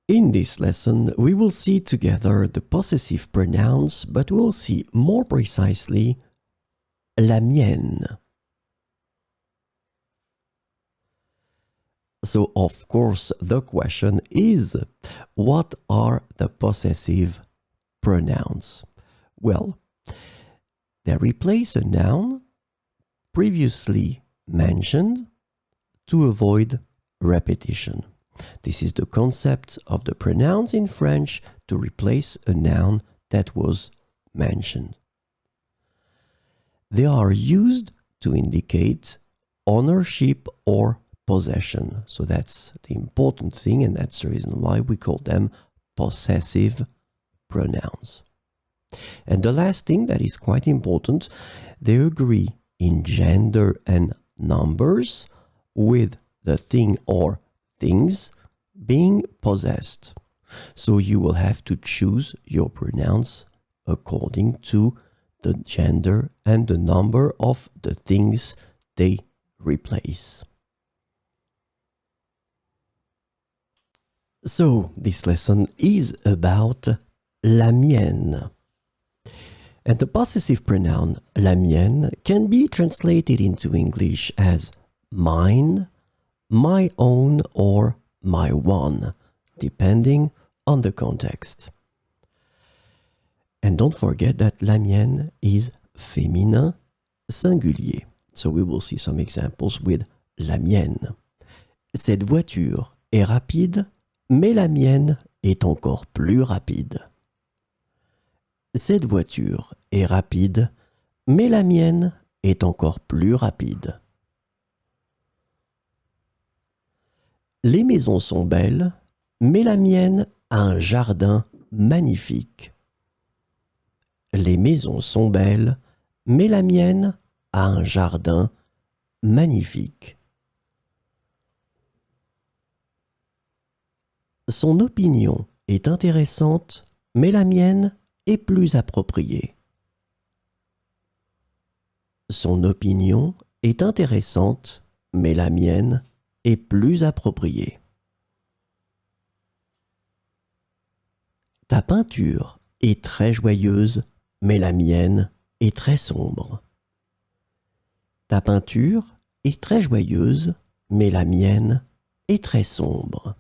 In this lesson, we will see together the possessive pronouns, but we'll see more precisely la mienne. So, of course, the question is, what are the possessive pronouns? Well, they replace a noun previously mentioned to avoid repetition. This is the concept of the pronouns in French to replace a noun that was mentioned. They are used to indicate ownership or possession. So that's the important thing, and that's the reason why we call them possessive pronouns. And the last thing that is quite important, they agree in gender and numbers with the thing or things being possessed. So you will have to choose your pronouns according to the gender and the number of the things they replace. So this lesson is about la mienne. And the possessive pronoun la mienne can be translated into English as mine, my own, or my one, depending on the context. And don't forget that la mienne is féminin singulier. So we will see some examples with la mienne. Cette voiture est rapide, mais la mienne est encore plus rapide. Cette voiture est rapide, mais la mienne est encore plus rapide. Les maisons sont belles, mais la mienne a un jardin magnifique. Les maisons sont belles, mais la mienne a un jardin magnifique. Son opinion est intéressante, mais la mienne est plus appropriée. Son opinion est intéressante, mais la mienne est plus appropriée. Ta peinture est très joyeuse, mais la mienne est très sombre. Ta peinture est très joyeuse, mais la mienne est très sombre.